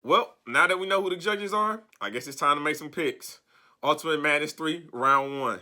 Well, now that we know who the judges are, I guess it's time to make some picks. Ultimate Madness 3, round 1.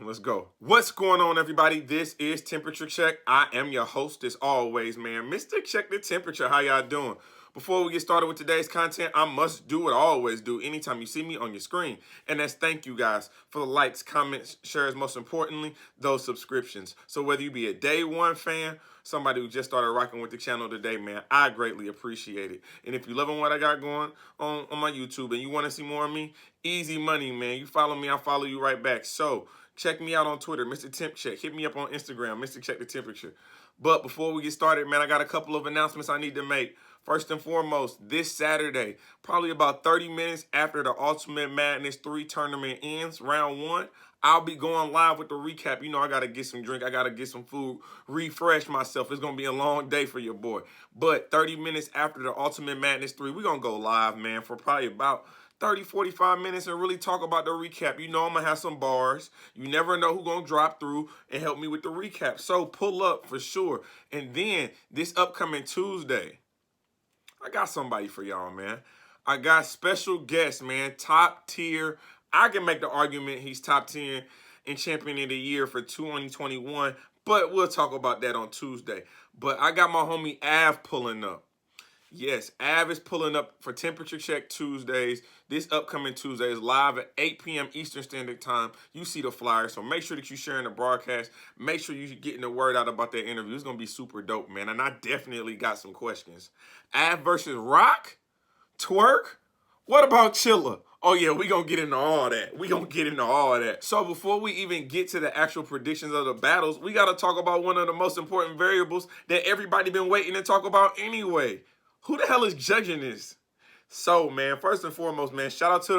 Let's go. What's going on, everybody? This is Temperature Check. I am your host, as always, man. Mr. Check the Temperature. How y'all doing? Before we get started with today's content, I must do what I always do anytime you see me on your screen. And that's thank you guys for the likes, comments, shares, most importantly, those subscriptions. So whether you be a day one fan, somebody who just started rocking with the channel today, man, I greatly appreciate it. And if you're loving what I got going on my YouTube and you want to see more of me, easy money, man. You follow me, I'll follow you right back. So check me out on Twitter, Mr. Temp Check. Hit me up on Instagram, Mr. Check the Temperature. But before we get started, man, I got a couple of announcements I need to make. First and foremost, this Saturday, probably about 30 minutes after the Ultimate Madness 3 tournament ends, round 1, I'll be going live with the recap. You know, I got to get some drink. I got to get some food, refresh myself. It's going to be a long day for your boy. But 30 minutes after the Ultimate Madness 3, we're going to go live, man, for probably about 30, 45 minutes and really talk about the recap. You know I'm going to have some bars. You never know who's going to drop through and help me with the recap. So pull up for sure. And then this upcoming Tuesday, I got somebody for y'all, man. I got special guest, man, top tier. I can make the argument he's top 10 in champion of the year for 2021, but we'll talk about that on Tuesday. But I got my homie Av pulling up. Yes, Av is pulling up for Temperature Check Tuesdays. This upcoming Tuesday is live at 8 p.m. Eastern Standard Time. You see the flyer, so make sure that you're sharing the broadcast. Make sure you're getting the word out about that interview. It's going to be super dope, man, and I definitely got some questions. Av versus Rock? Twerk? What about Chilla? Oh, yeah, we going to get into all that. We going to get into all that. So before we even get to the actual predictions of the battles, we got to talk about one of the most important variables that everybody been waiting to talk about anyway. Who the hell is judging this? So, man, first and foremost, man, shout out to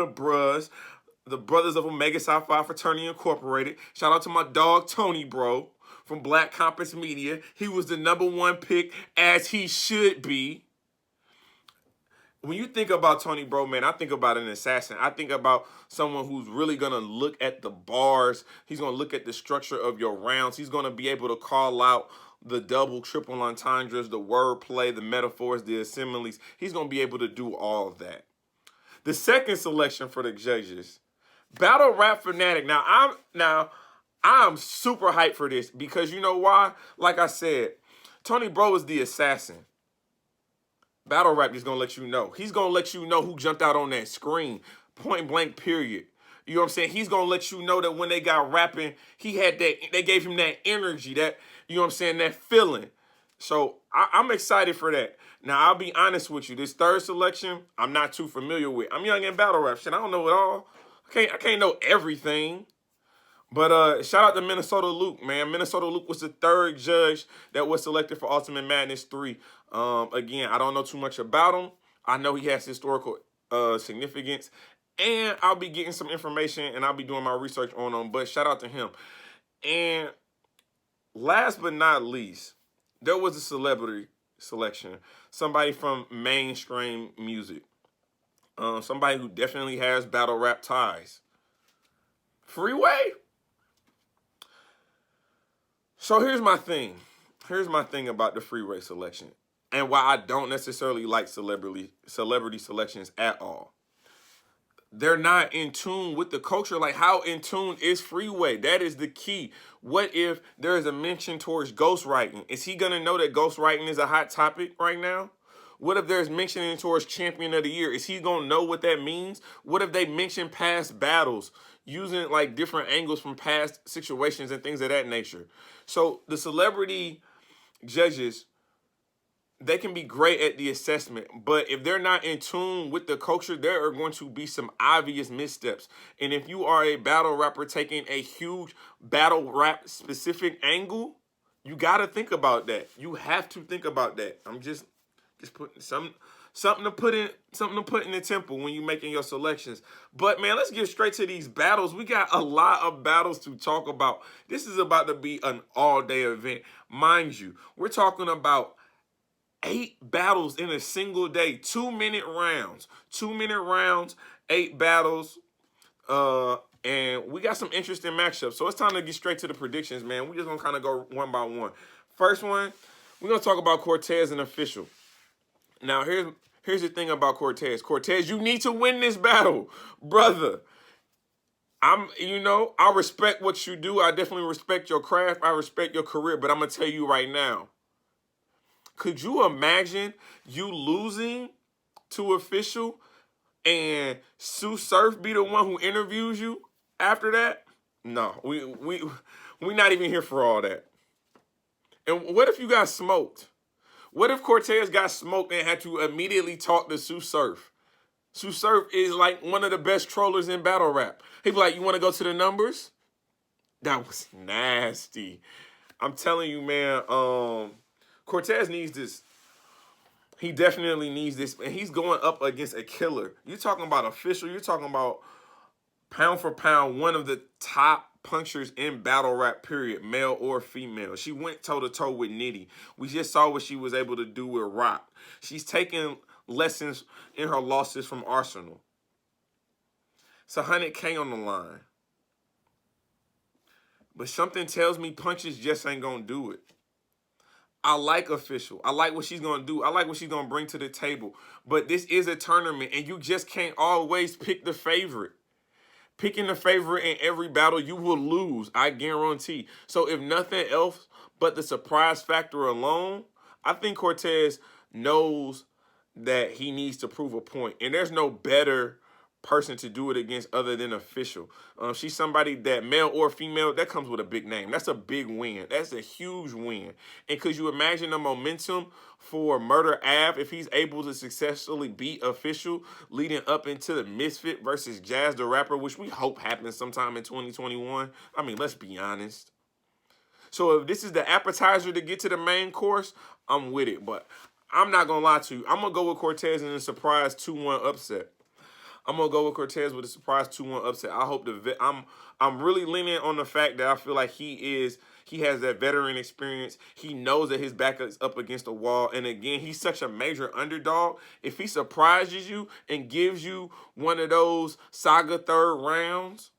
the brothers of Omega Psi Phi Fraternity Incorporated. Shout out to my dog, Tony, bro, from Black Compass Media. He was the #1 pick, as he should be. When you think about Tony, bro, man, I think about an assassin. I think about someone who's really going to look at the bars. He's going to look at the structure of your rounds. He's going to be able to call out the double, triple entendres, the wordplay, the metaphors, the similes. He's going to be able to do all of that. The second selection for the judges, Battle Rap Fanatic. Now, I'm super hyped for this because you know why? Like I said, Tony Bro is the assassin. Battle Rap is going to let you know. He's going to let you know who jumped out on that screen. Point blank, period. You know what I'm saying? He's going to let you know that when they got rapping, he had that, they gave him that energy, that, you know what I'm saying, that feeling. So I'm excited for that. Now, I'll be honest with you. This third selection, I'm not too familiar with. I'm young in battle rap shit. I don't know it all. I can't know everything. But shout out to Minnesota Luke, man. Minnesota Luke was the third judge that was selected for Ultimate Madness 3. Again, I don't know too much about him. I know he has historical significance. And I'll be getting some information and I'll be doing my research on him. But shout out to him. And last but not least, there was a celebrity selection. Somebody from mainstream music. Somebody who definitely has battle rap ties. Freeway? So here's my thing. Here's my thing about the Freeway selection and why I don't necessarily like celebrity selections at all. They're not in tune with the culture. Like, how in tune is Freeway? That is the key. What if there is a mention towards ghostwriting? Is he going to know that ghostwriting is a hot topic right now? What if there's mentioning towards Champion of the Year? Is he going to know what that means? What if they mention past battles, using like different angles from past situations and things of that nature? So the celebrity judges, they can be great at the assessment, but if they're not in tune with the culture, there are going to be some obvious missteps. And if you are a battle rapper taking a huge battle rap specific angle, you got to think about that. You have to think about that. I'm just putting something to put in the temple when you're making your selections. But man, let's get straight to these battles. We got a lot of battles to talk about. This is about to be an all-day event. Mind you, we're talking about 8 battles in a single day, 2-minute rounds. 2-minute rounds, 8 battles. And we got some interesting matchups. So it's time to get straight to the predictions, man. We're just going to kind of go one by one. First one, we're going to talk about Cortez and Official. Now, Here's the thing about Cortez. Cortez, you need to win this battle, brother. I respect what you do. I definitely respect your craft. I respect your career. But I'm going to tell you right now, could you imagine you losing to official and Sue Surf be the one who interviews you after that? No, we not even here for all that. And what if you got smoked? What if Cortez got smoked and had to immediately talk to Sue Surf? Sue Surf is like one of the best trollers in battle rap. He'd be like, you want to go to the numbers? That was nasty. I'm telling you, man, Cortez needs this. He definitely needs this. And he's going up against a killer. You're talking about official. You're talking about pound for pound, one of the top punchers in battle rap, period, male or female. She went toe-to-toe with Nitty. We just saw what she was able to do with Rock. She's taking lessons in her losses from Arsenal. It's 100K on the line. But something tells me punches just ain't going to do it. I like official. I like what she's going to do. I like what she's going to bring to the table. But this is a tournament, and you just can't always pick the favorite. Picking the favorite in every battle, you will lose, I guarantee. So if nothing else but the surprise factor alone, I think Cortez knows that he needs to prove a point. And there's no better person to do it against other than official. She's somebody that, male or female, that comes with a big name. That's a big win. That's a huge win. And could you imagine the momentum for Murder Ave if he's able to successfully beat official leading up into the Misfit versus Jazz the Rapper, which we hope happens sometime in 2021? I mean, let's be honest. So if this is the appetizer to get to the main course, I'm with it. But I'm not going to lie to you. I'm going to go with Cortez in a surprise 2-1 upset. I'm gonna go with Cortez with a surprise 2-1 upset. I hope I'm really leaning on the fact that I feel like he has that veteran experience. He knows that his back is up against the wall. And again, he's such a major underdog. If he surprises you and gives you one of those saga third rounds,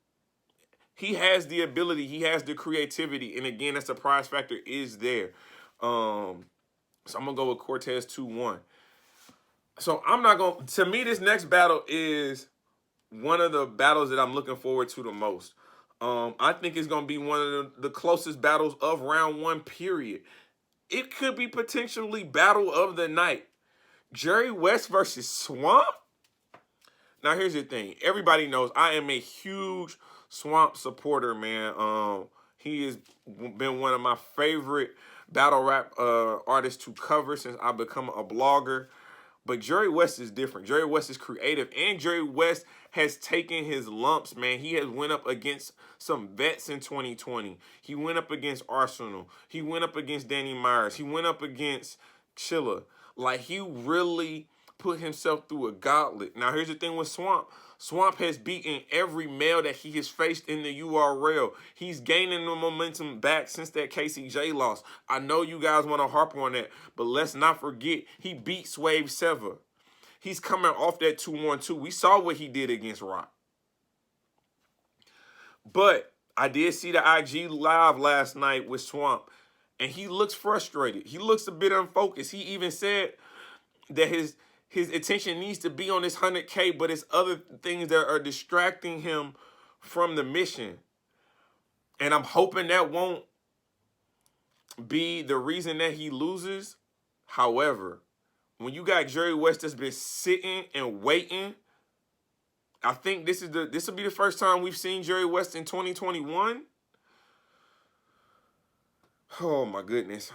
he has the ability, he has the creativity. And again, that surprise factor is there. So I'm gonna go with Cortez 2-1. So I'm not going to me, this next battle is one of the battles that I'm looking forward to the most. I think it's going to be one of the closest battles of round one, period. It could be potentially battle of the night. Jerry West versus Swamp. Now, here's the thing. Everybody knows I am a huge Swamp supporter, man. He has been one of my favorite battle rap artists to cover since I become a blogger. But Jerry West is different. Jerry West is creative. And Jerry West has taken his lumps, man. He has went up against some vets in 2020. He went up against Arsenal. He went up against Danny Myers. He went up against Chilla. Like, he really put himself through a gauntlet. Now, here's the thing with Swamp. Swamp has beaten every male that he has faced in the URL. He's gaining the momentum back since that KCJ loss. I know you guys want to harp on that, but let's not forget, he beat Swave Sever. He's coming off that 2-1-2. We saw what he did against Rock. But I did see the IG live last night with Swamp, and he looks frustrated. He looks a bit unfocused. He even said that his attention needs to be on this 100K, but it's other things that are distracting him from the mission. And I'm hoping that won't be the reason that he loses. However, when you got Jerry West that's been sitting and waiting, I think this will be the first time we've seen Jerry West in 2021. Oh my goodness.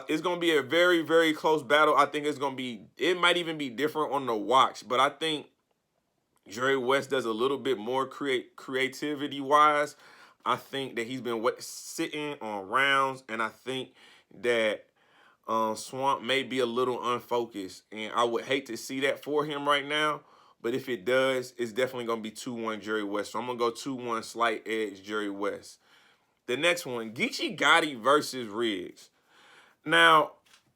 It's going to be a very, very close battle. I think it might even be different on the watch, but I think Jerry West does a little bit more creativity-wise. I think that he's been sitting on rounds, and I think that Swamp may be a little unfocused, and I would hate to see that for him right now, but if it does, it's definitely going to be 2-1 Jerry West. So I'm going to go 2-1 slight edge Jerry West. The next one, Geechee Gotti versus Riggs. Now,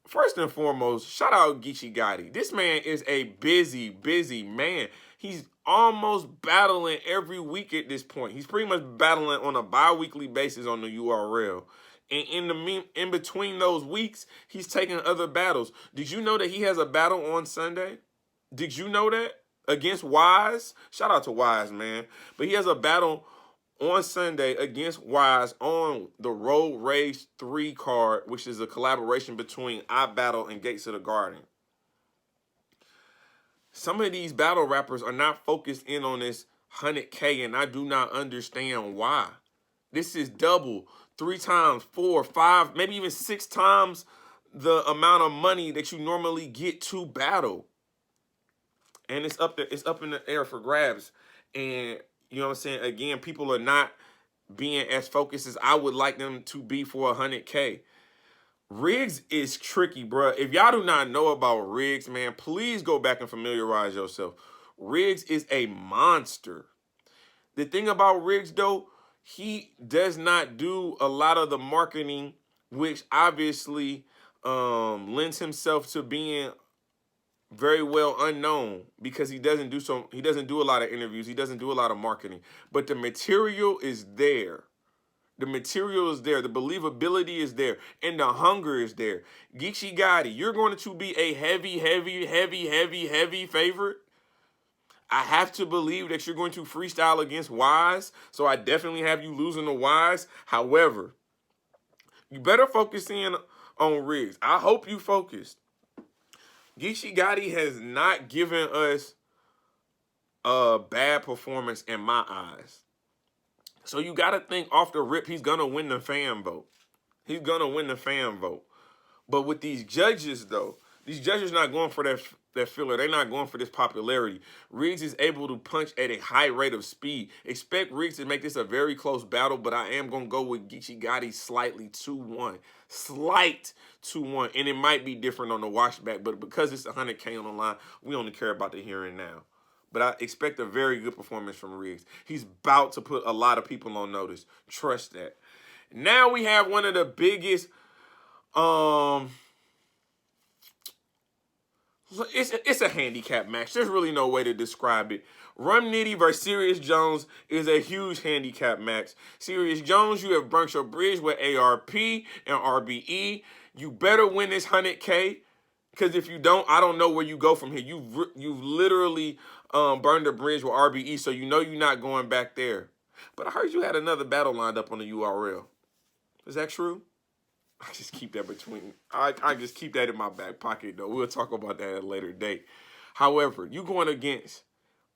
first and foremost, shout out Geechee Gotti. This man is a busy, busy man. He's almost battling every week at this point. He's pretty much battling on a bi-weekly basis on the URL. And in between those weeks, he's taking other battles. Did you know that he has a battle on Sunday? Did you know that? Against Wise. Shout out to Wise, man. But he has a battle on Sunday against Wise on the Road Rage 3 card, which is a collaboration between iBattle and Gates of the Garden. Some of these battle rappers are not focused in on this 100K, and I do not understand why. This is double, 3 times, 4, 5, maybe even 6 times the amount of money that you normally get to battle. And it's up there, it's up in the air for grabs. And you know what I'm saying? Again, people are not being as focused as I would like them to be for 100K. Riggs is tricky, bro. If y'all do not know about Riggs, man, please go back and familiarize yourself. Riggs is a monster. The thing about Riggs, though, he does not do a lot of the marketing, which obviously lends himself to being very well unknown, because he doesn't do a lot of interviews, he doesn't do a lot of marketing, but the material is there. The material is there, the believability is there, and the hunger is there. Geechee Gotti, you're going to be a heavy favorite. I have to believe that you're going to freestyle against Wise, so I definitely have you losing to Wise. However, you better focus in on Riggs. I hope you focused. Geechee Gotti has not given us a bad performance in my eyes. So you got to think off the rip, he's going to win the fan vote. He's going to win the fan vote. But with these judges, though, these judges not going for that filler. They're not going for this popularity. Riggs is able to punch at a high rate of speed. Expect Riggs to make this a very close battle, but I am going to go with Geechee Gotti slightly 2-1. Slight 2-1. And it might be different on the watchback, but because it's 100K on the line, we only care about the here and now. But I expect a very good performance from Riggs. He's about to put a lot of people on notice. Trust that. Now we have one of the biggest, it's a handicap match. There's really no way to describe it. Rum Nitty versus Serious Jones is a huge handicap match. Serious Jones, you have burnt your bridge with ARP and RBE. You better win this 100K, because if you don't, I don't know where you go from here. You've literally burned the bridge with RBE, so you know you're not going back there. But I heard you had another battle lined up on the URL. Is that true? I just keep that I just keep that in my back pocket, though. We'll talk about that at a later date. However, you going against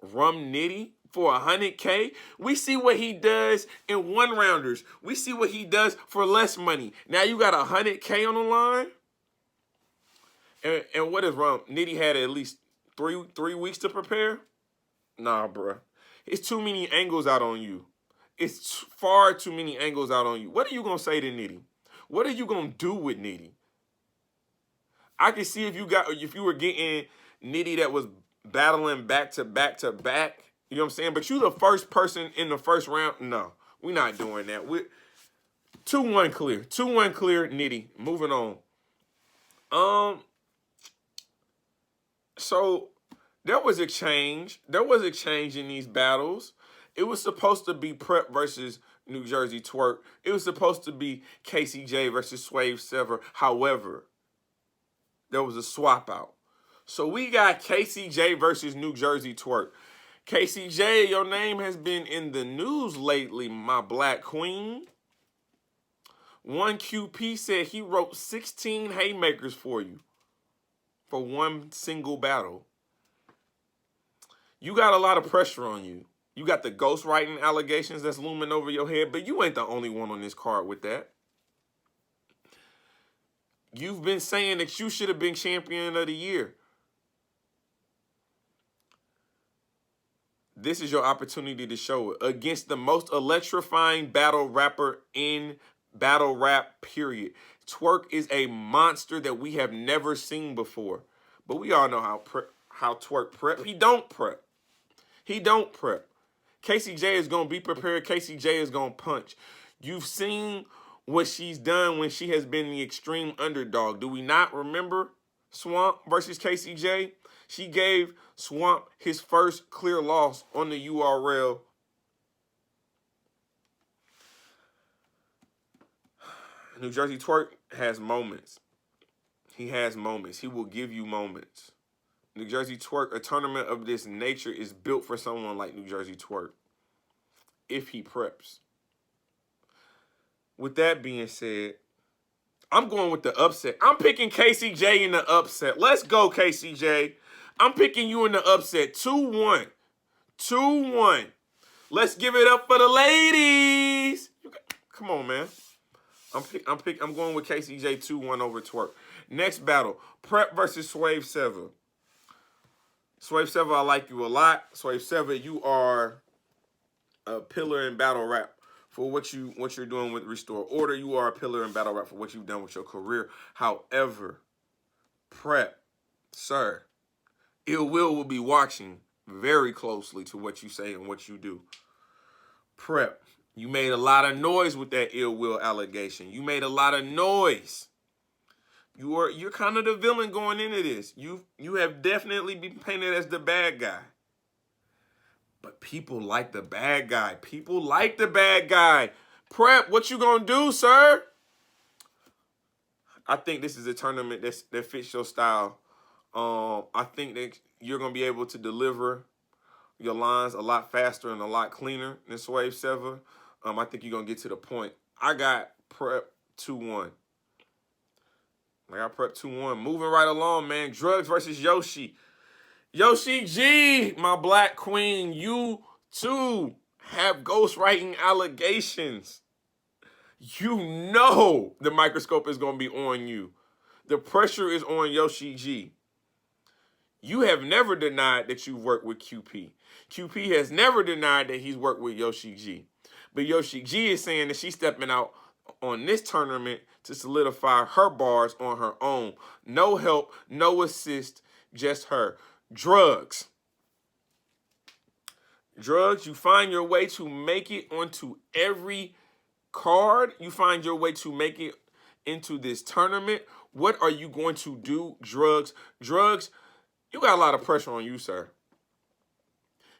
Rum Nitty for 100K. We see what he does in one-rounders. We see what he does for less money. Now you got 100K on the line? And what is Rum? Nitty had at least three weeks to prepare? Nah, bruh. It's too many angles out on you. It's far too many angles out on you. What are you going to say to Nitty? What are you going to do with Nitty? I can see if you were getting Nitty that was battling back to back to back. You know what I'm saying? But you the first person in the first round. No, we're not doing that. 2-1 clear. 2-1 clear, Nitty. Moving on. So there was a change. There was a change in these battles. It was supposed to be Prep versus New Jersey Twerk. It was supposed to be KCJ versus Swave Sever. However, there was a swap out. So we got KCJ versus New Jersey Twerk. KCJ, your name has been in the news lately, my black queen. One QP said he wrote 16 haymakers for you for one single battle. You got a lot of pressure on you. You got the ghostwriting allegations that's looming over your head, but you ain't the only one on this card with that. You've been saying that you should have been champion of the year. This is your opportunity to show it against the most electrifying battle rapper in battle rap, period. Twerk is a monster that we have never seen before. But we all know how Twerk prep. He don't prep. He don't prep. KCJ is going to be prepared. KCJ is going to punch. You've seen what she's done when she has been the extreme underdog. Do we not remember Swamp versus KCJ? She gave Swamp his first clear loss on the URL. New Jersey Twerk has moments. He has moments. He will give you moments. New Jersey Twerk, a tournament of this nature is built for someone like New Jersey Twerk, if he preps. With that being said, I'm going with the upset. I'm picking KCJ in the upset. Let's go, KCJ. I'm picking you in the upset. 2-1. 2-1. Let's give it up for the ladies. Come on, man. I'm going with KCJ 2-1 over Twerk. Next battle, Prep versus Swave Sever. Swave Sever, I like you a lot. Swave Sever, you are a pillar in battle rap for what you're doing with Restore Order. You are a pillar in battle rap for what you've done with your career. However, Prep, sir, Ill Will be watching very closely to what you say and what you do. Prep, you made a lot of noise with that Ill Will allegation. You made a lot of noise. You're kind of the villain going into this. You have definitely been painted as the bad guy. But people like the bad guy. People like the bad guy. Prep, what you gonna do, sir? I think this is a tournament that fits your style. I think that you're gonna be able to deliver your lines a lot faster and a lot cleaner than Swave Sever. I think you're gonna get to the point. I got Prep 2-1. I got Prep 2-1. Moving right along, man. Drugs versus Yoshi. Yoshi G, my black queen, you too have ghostwriting allegations. You know the microscope is going to be on you. The pressure is on Yoshi G. You have never denied that you've worked with QP. QP has never denied that he's worked with Yoshi G. But Yoshi G is saying that she's stepping out on this tournament to solidify her bars on her own. No help, no assist, just her. Drugs. Drugs, you find your way to make it onto every card. You find your way to make it into this tournament. What are you going to do, Drugs? Drugs, you got a lot of pressure on you, sir.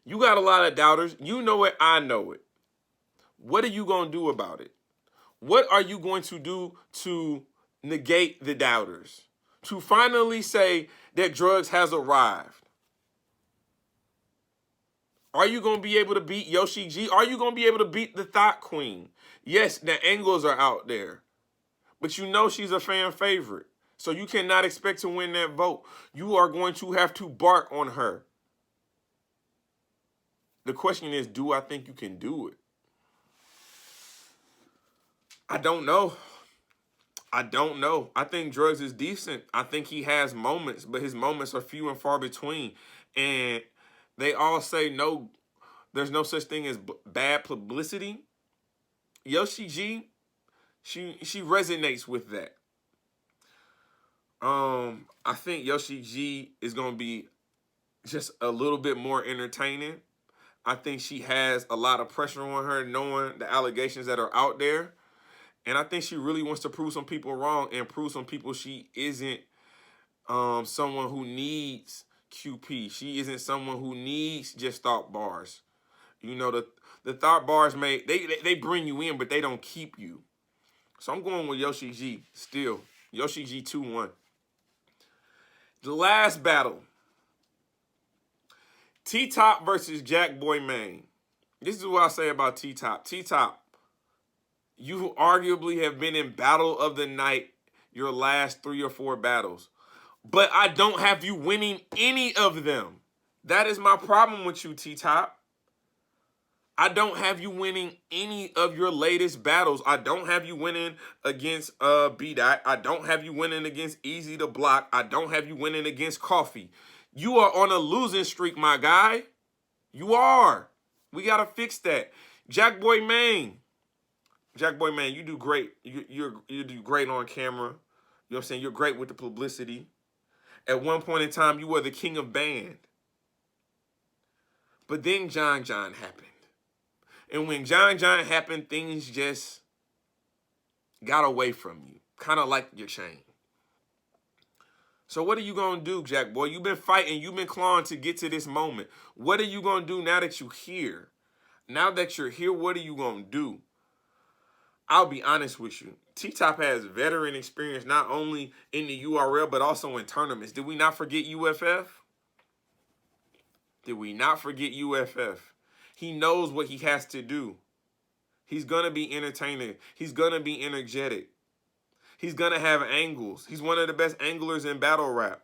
You got a lot of doubters. You know it, I know it. What are you going to do about it? What are you going to do to negate the doubters? To finally say that Drugs has arrived? Are you going to be able to beat Yoshi G? Are you going to be able to beat the Thought Queen? Yes, the angles are out there. But you know she's a fan favorite. So you cannot expect to win that vote. You are going to have to bark on her. The question is, do I think you can do it? I don't know. I don't know. I think Drugs is decent. I think he has moments, but his moments are few and far between. And they all say no, there's no such thing as bad publicity. Yoshi G, she resonates with that. I think Yoshi G is going to be just a little bit more entertaining. I think she has a lot of pressure on her knowing the allegations that are out there. And I think she really wants to prove some people wrong and prove some people she isn't someone who needs QP. She isn't someone who needs just thought bars. You know, the thought bars they bring you in, but they don't keep you. So I'm going with Yoshi G still. Yoshi G 2-1. The last battle. T-Top versus Jack Boy Maine. This is what I say about T-Top. T-Top, you arguably have been in battle of the night your last 3 or 4 battles. But I don't have you winning any of them. That is my problem with you, T-Top. I don't have you winning any of your latest battles. I don't have you winning against B-Dot. I don't have you winning against Easy to Block. I don't have you winning against Coffee. You are on a losing streak, my guy. You are. We got to fix that. Jack Boy Maine. Jack Boy Maine, you do great. You do great on camera. You know what I'm saying? You're great with the publicity. At one point in time, you were the king of band. But then John happened. And when John happened, things just got away from you. Kind of like your chain. So what are you going to do, Jack Boy? You've been fighting. You've been clawing to get to this moment. What are you going to do now that you're here? Now that you're here, what are you going to do? I'll be honest with you. T-Top has veteran experience not only in the URL, but also in tournaments. Did we not forget UFF? Did we not forget UFF? He knows what he has to do. He's going to be entertaining. He's going to be energetic. He's going to have angles. He's one of the best anglers in battle rap.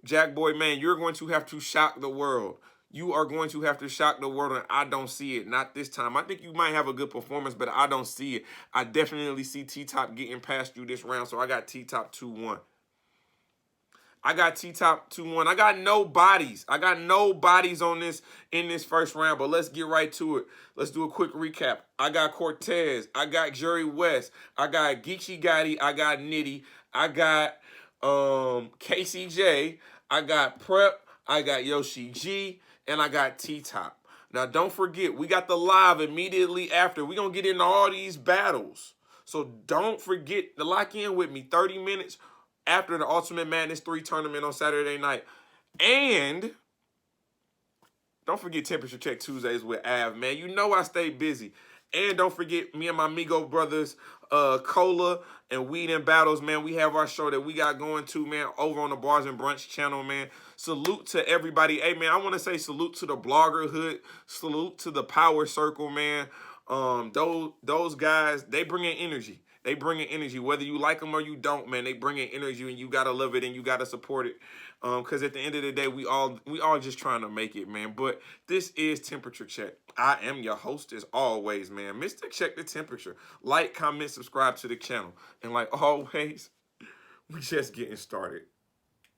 Jack Boy, man, you're going to have to shock the world. You are going to have to shock the world, and I don't see it. Not this time. I think you might have a good performance, but I don't see it. I definitely see T-Top getting past you this round, so I got T-Top 2-1. I got T-Top 2-1. I got no bodies. I got no bodies on this in this first round, but let's get right to it. Let's do a quick recap. I got Cortez. I got Jerry West. I got Geechee Gotti. I got Nitty. I got KCJ. I got Prep. I got Yoshi G. And I got T-Top. Now, don't forget, we got the live immediately after. We're going to get into all these battles. So don't forget to lock in with me 30 minutes after the Ultimate Madness 3 tournament on Saturday night. And don't forget Temperature Check Tuesdays with Av, man. You know I stay busy. And don't forget me and my Migo brothers, Cola and Weed and Battles, man. We have our show that we got going to, man, over on the Bars and Brunch channel, man. Salute to everybody. Hey, man, I want to say salute to the bloggerhood. Salute to the power circle, man. Those guys, they bring in energy. They bring in energy. Whether you like them or you don't, man, they bring in energy, and you got to love it and you got to support it. Because at the end of the day, we all just trying to make it, man. But this is Temperature Check. I am your host as always, man. Mr. Check the Temperature. Like, comment, subscribe to the channel. And like always, we just getting started.